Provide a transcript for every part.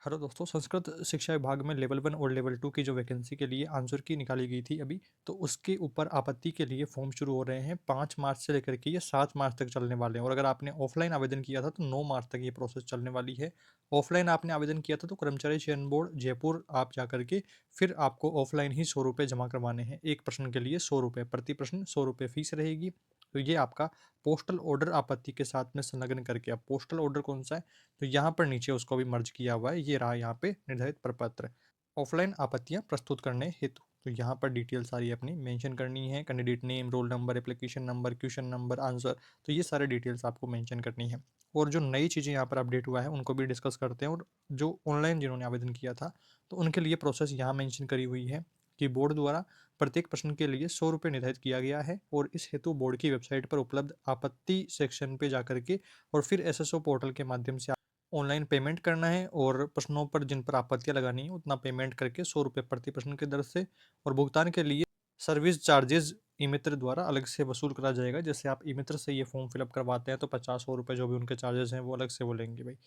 Hello दोस्तों, संस्कृत शिक्षा विभाग में लेवल 1 और लेवल 2 की जो वैकेंसी के लिए आंसर की निकाली गई थी अभी, तो उसके ऊपर आपत्ति के लिए फॉर्म शुरू हो रहे हैं 5 मार्च से लेकर के ये 7 मार्च तक चलने वाले हैं। और अगर आपने ऑफलाइन आवेदन किया था तो 9 मार्च तक ये प्रोसेस चलने वाली है। ऑफलाइन आपने आवेदन किया था तो कर्मचारी चयन बोर्ड जयपुर आप जा करके फिर आपको ऑफलाइन ही 100 रुपये जमा करवाने हैं। एक प्रश्न के लिए 100 रुपये, प्रति प्रश्न 100 रुपये फीस रहेगी। तो ये आपका पोस्टल ऑर्डर आपत्ति के साथ में संलग्न करके, अब पोस्टल ऑर्डर कौन सा है, तो यहाँ पर नीचे उसको भी मर्ज किया हुआ है, ये रहा यहाँ पे निर्धारित प्रपत्र। ऑफलाइन आपत्तियां प्रस्तुत करने हेतु, तो यहाँ पर डिटेल सारी अपनी मेंशन करनी है। Candidate name, roll number, application number, question number, answer, तो ये सारे डिटेल्स आपको मेंशन करनी है। और जो नई चीज़ें यहाँ पर अपडेट हुआ है उनको भी डिस्कस करते हैं। और जो ऑनलाइन जिन्होंने आवेदन किया था तो उनके लिए प्रोसेस यहाँ मेंशन करी हुई है कि बोर्ड द्वारा प्रत्येक प्रश्न के लिए 100 रुपये निर्धारित किया गया है। और इस हेतु बोर्ड की वेबसाइट पर उपलब्ध आपत्ति सेक्शन पे जाकर के और फिर एसएसओ पोर्टल के माध्यम से ऑनलाइन पेमेंट करना है। और प्रश्नों पर जिन पर आपत्तियां लगानी है उतना पेमेंट करके 100 रुपये प्रति प्रश्न की दर से, और भुगतान के लिए सर्विस चार्जेस ई मित्र द्वारा अलग से वसूल करा जाएगा। जैसे आप ई मित्र से ये फॉर्म फिलअप करवाते हैं तो 50-100 रुपये जो भी उनके चार्जेस हैं वो अलग से वो लेंगे भाई।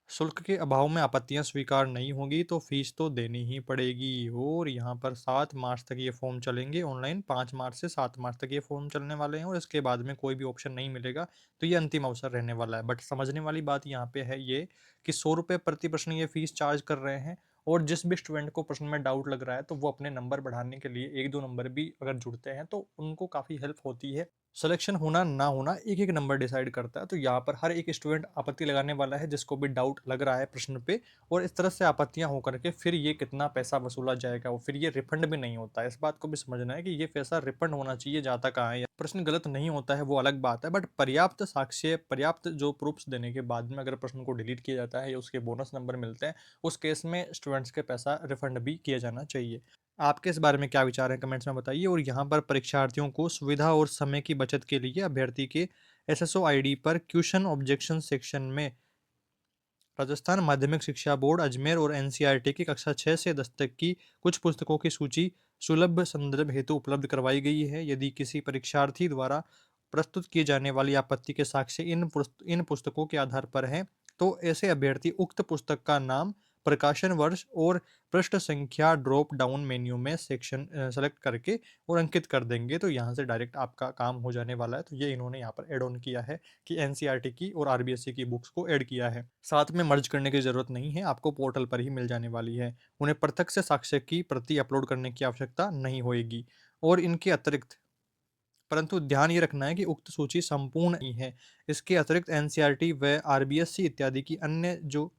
शुल्क के अभाव में आपत्तियां स्वीकार नहीं होगी तो फीस तो देनी ही पड़ेगी। और यहाँ पर 7 मार्च तक ये फॉर्म चलेंगे ऑनलाइन, 5 मार्च से 7 मार्च तक ये फॉर्म चलने वाले हैं। और इसके बाद में कोई भी ऑप्शन नहीं मिलेगा, तो ये अंतिम अवसर रहने वाला है। बट समझने वाली बात यहाँ पे है ये कि 100 रुपये प्रति प्रश्न ये फीस चार्ज कर रहे हैं। और जिस भी स्टूडेंट को प्रश्न में डाउट लग रहा है तो वो अपने नंबर बढ़ाने के लिए 1-2 नंबर भी अगर जुड़ते हैं तो उनको काफ़ी हेल्प होती है। सिलेक्शन होना ना होना एक एक नंबर डिसाइड करता है। तो यहाँ पर हर एक स्टूडेंट आपत्ति लगाने वाला है जिसको भी डाउट लग रहा है प्रश्न पे। और इस तरह से आपत्तियां होकर के फिर ये कितना पैसा वसूला जाएगा, और फिर ये रिफंड भी नहीं होता है। इस बात को भी समझना है कि ये पैसा रिफंड होना चाहिए, जाता कहाँ है। प्रश्न गलत नहीं होता है वो अलग बात है, बट पर्याप्त साक्ष्य, पर्याप्त जो प्रूफ्स देने के बाद में अगर प्रश्न को डिलीट किया जाता है या उसके बोनस नंबर मिलते हैं, उस केस में स्टूडेंट्स के पैसा रिफंड भी किया जाना चाहिए। आपके इस बारे में क्या विचार हैं, कमेंट्स में बताइए। और यहाँ पर परीक्षार्थियों को सुविधा और समय की बचत के लिए अभ्यर्थी के एसएसओ आईडी पर क्वेश्चन ऑब्जेक्शन सेक्शन में राजस्थान माध्यमिक शिक्षा बोर्ड अजमेर और एनसीईआरटी की कक्षा 6 से 10 तक की कुछ पुस्तकों की सूची सुलभ संदर्भ हेतु उपलब्ध करवाई गई है। यदि किसी परीक्षार्थी द्वारा प्रस्तुत की जाने वाली आपत्ति के साक्ष्य इन पुस्तकों के आधार पर हैं, तो ऐसे अभ्यर्थी उक्त पुस्तक का नाम, प्रकाशन वर्ष और पृष्ठ संख्या ड्रॉप डाउन मेन्यू में सेक्शन सेलेक्ट करके और अंकित कर देंगे, तो यहाँ से डायरेक्ट आपका काम हो जाने वाला है। तो ये इन्होंने यहाँ पर एड ऑन किया है कि एनसीईआरटी की और आरबीएससी की बुक्स को ऐड किया है। साथ में मर्ज करने की जरूरत नहीं है, आपको पोर्टल पर ही मिल जाने वाली है। उन्हें पृथक से साक्ष्य की प्रति अपलोड करने की आवश्यकता नहीं होगी। और इनके अतिरिक्त, परंतु ध्यान ये रखना है कि उक्त सूची संपूर्ण नहीं है। इसके अतिरिक्त एनसीईआरटी व आरबीएससी इत्यादि की अन्य जो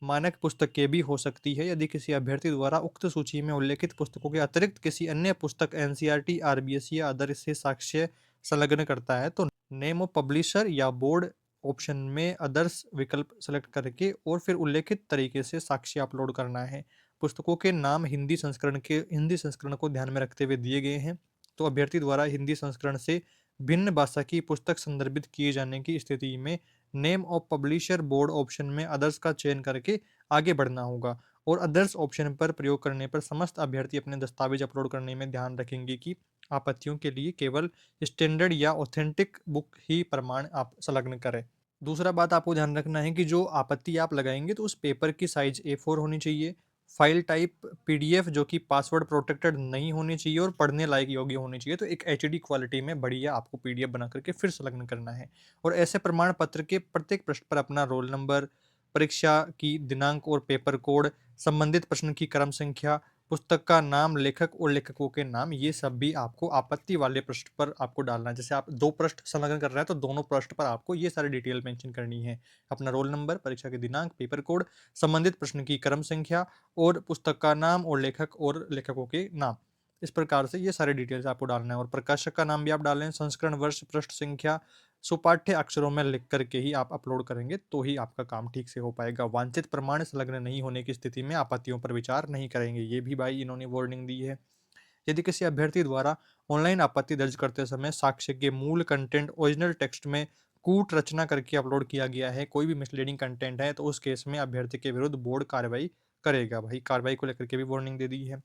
मानक पुस्तकें भी हो सकती है। यदि किसी अभ्यर्थी द्वारा उक्त सूची में उल्लेखित पुस्तकों के अतिरिक्त किसी अन्य पुस्तक एनसीईआरटी, आरबीएससी या अदर से साक्ष्य संलग्न करता है तो नेम ऑफ पब्लिशर या बोर्ड ऑप्शन में अदर्स विकल्प सेलेक्ट करके और फिर उल्लेखित तरीके से साक्ष्य अपलोड करना है। पुस्तकों के नाम हिंदी संस्करण को ध्यान में रखते हुए दिए गए हैं। तो अभ्यर्थी द्वारा हिंदी संस्करण से भिन्न भाषा की पुस्तक संदर्भित किए जाने की स्थिति में name of publisher board option में अदर्स का चयन करके आगे बढ़ना होगा। और अदर्स ऑप्शन पर प्रयोग करने पर समस्त अभ्यर्थी अपने दस्तावेज अपलोड करने में ध्यान रखेंगे कि आपत्तियों के लिए केवल स्टैंडर्ड या ऑथेंटिक बुक ही प्रमाण आप संलग्न करें। दूसरा बात आपको ध्यान रखना है कि जो आपत्ति आप लगाएंगे तो उस पेपर की साइज A4 होनी चाहिए। फाइल टाइप पीडीएफ जो कि पासवर्ड प्रोटेक्टेड नहीं होनी चाहिए और पढ़ने लायक योग्य होनी चाहिए। तो एक एचडी क्वालिटी में बढ़िया आपको पीडीएफ बना करके फिर संलग्न करना है। और ऐसे प्रमाण पत्र के प्रत्येक पृष्ठ पर अपना रोल नंबर, परीक्षा की दिनांक और पेपर कोड, संबंधित प्रश्न की क्रम संख्या, पुस्तक का नाम, लेखक और लेखकों के नाम, ये सब भी आपको आपत्ति वाले पृष्ठ पर आपको डालना है। जैसे आप 2 पृष्ठ संलग्न कर रहे हैं तो दोनों पृष्ठ पर आपको ये सारी डिटेल मेंशन करनी है। अपना रोल नंबर, परीक्षा की दिनांक, पेपर कोड, संबंधित प्रश्न की क्रम संख्या और पुस्तक का नाम और लेखक और लेखकों के नाम। इस प्रकार से ये सारे डिटेल्स आपको डालना है। और प्रकाशक का नाम भी आप डालें, संस्करण वर्ष, पृष्ठ संख्या सुपाठ्य अक्षरों में लिख करके ही आप अपलोड करेंगे तो ही आपका काम ठीक से हो पाएगा। वांछित प्रमाण संलग्न नहीं होने की स्थिति में आपत्तियों पर विचार नहीं करेंगे, ये भी भाई इन्होंने वार्निंग दी है। यदि किसी अभ्यर्थी द्वारा ऑनलाइन आपत्ति दर्ज करते समय साक्ष्य के मूल कंटेंट ओरिजिनल टेक्स्ट में कूट रचना करके अपलोड किया गया है, कोई भी मिसलीडिंग कंटेंट है, तो उस केस में अभ्यर्थी के विरुद्ध बोर्ड कार्रवाई करेगा। भाई कार्रवाई को लेकर के भी वार्निंग दे दी है।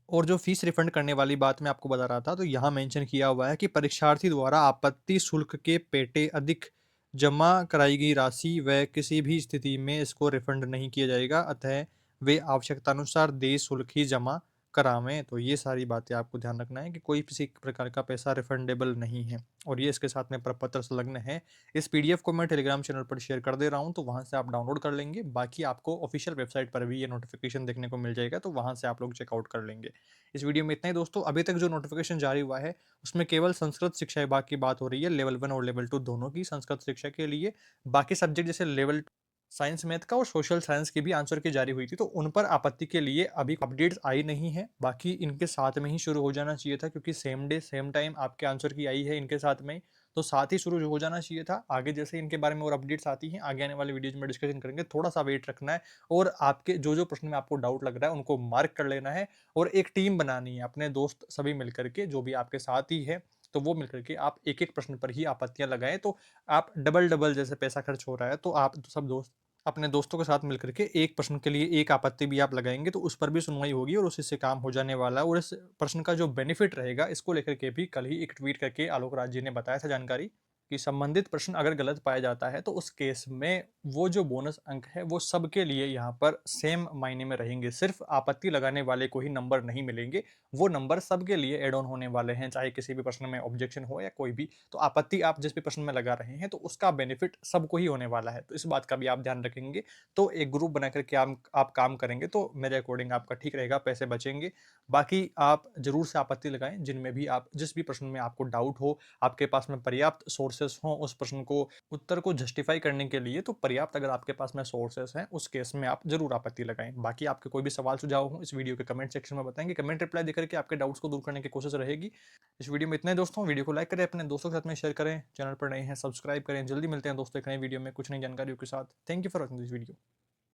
और जो फीस रिफंड करने वाली बात मैं आपको बता रहा था, तो यहाँ मेंशन किया हुआ है कि परीक्षार्थी द्वारा आपत्ति शुल्क के पेटे अधिक जमा कराई गई राशि व किसी भी स्थिति में इसको रिफंड नहीं किया जाएगा, अतः वे आवश्यकतानुसार देय शुल्क ही जमा करावें। तो ये सारी बातें आपको ध्यान रखना है कि कोई किसी प्रकार का पैसा रिफंडेबल नहीं है और ये इसके साथ में प्रपत्र संलग्न है। इस पीडीएफ को मैं टेलीग्राम चैनल पर शेयर कर दे रहा हूँ, तो वहाँ से आप डाउनलोड कर लेंगे। बाकी आपको ऑफिशियल वेबसाइट पर भी ये नोटिफिकेशन देखने को मिल जाएगा, तो वहाँ से आप लोग चेकआउट कर लेंगे। इस वीडियो में इतना ही दोस्तों। अभी तक जो नोटिफिकेशन जारी हुआ है उसमें केवल संस्कृत शिक्षा विभाग की बात हो रही है, लेवल 1 और लेवल 2 दोनों की संस्कृत शिक्षा के लिए। बाकी सब्जेक्ट जैसे लेवल साइंस मैथ का और सोशल साइंस की भी आंसर की जारी हुई थी, तो उन पर आपत्ति के लिए अभी अपडेट्स आई नहीं है। बाकी इनके साथ में ही शुरू हो जाना चाहिए था, क्योंकि सेम डे सेम टाइम आपके आंसर की आई है इनके साथ में ही, तो साथ ही शुरू हो जाना चाहिए था। आगे जैसे इनके बारे में और अपडेट्स आती हैं, आगे आने वाले वीडियोज में डिस्कशन करेंगे। थोड़ा सा वेट रखना है और आपके जो जो प्रश्न में आपको डाउट लग रहा है उनको मार्क कर लेना है और एक टीम बनानी है, अपने दोस्त सभी मिलकर के, जो भी आपके साथ ही है, तो वो मिलकर के आप एक एक प्रश्न पर ही आपत्तियां लगाएं। तो आप डबल डबल जैसे पैसा खर्च हो रहा है, तो आप सब दोस्त अपने दोस्तों के साथ मिलकर के एक प्रश्न के लिए एक आपत्ति भी आप लगाएंगे, तो उस पर भी सुनवाई होगी और उसी से काम हो जाने वाला है। और इस प्रश्न का जो बेनिफिट रहेगा, इसको लेकर के भी कल ही एक ट्वीट करके आलोक राज जी ने बताया था जानकारी, कि संबंधित प्रश्न अगर गलत पाया जाता है तो उस केस में वो जो बोनस अंक है वो सबके लिए यहाँ पर सेम मायने में रहेंगे। सिर्फ आपत्ति लगाने वाले को ही नंबर नहीं मिलेंगे, वो नंबर सबके लिए एड ऑन होने वाले हैं, चाहे किसी भी प्रश्न में ऑब्जेक्शन हो या कोई भी। तो आपत्ति आप जिस भी प्रश्न में लगा रहे हैं तो उसका बेनिफिट सबको ही होने वाला है, तो इस बात का भी आप ध्यान रखेंगे। तो एक ग्रुप बना करके आप काम करेंगे तो मेरे अकॉर्डिंग आपका ठीक रहेगा, पैसे बचेंगे। बाकी आप जरूर से आपत्ति लगाएं जिनमें भी आप जिस भी प्रश्न में आपको डाउट हो, आपके पास में पर्याप्त सोर्सेस हों उस प्रश्न को उत्तर को जस्टिफाई करने के लिए, तो पर्याप्त अगर आपके पास में सोर्सेस हैं उस केस में आप जरूर आपत्ति लगाएं। बाकी आपके कोई भी सवाल सुझाव हो इस वीडियो के कमेंट सेक्शन में बताएंगे, कमेंट रिप्लाई देकर के आपके डाउट्स को दूर करने की कोशिश रहेगी। इस वीडियो में इतने दोस्तों। वीडियो को लाइक करें, अपने दोस्तों के साथ में शेयर करें, चैनल पर नए हैं सब्सक्राइब करें। जल्दी मिलते हैं दोस्तों एक नई वीडियो में कुछ नई जानकारियों के साथ। Thank you for watching this video.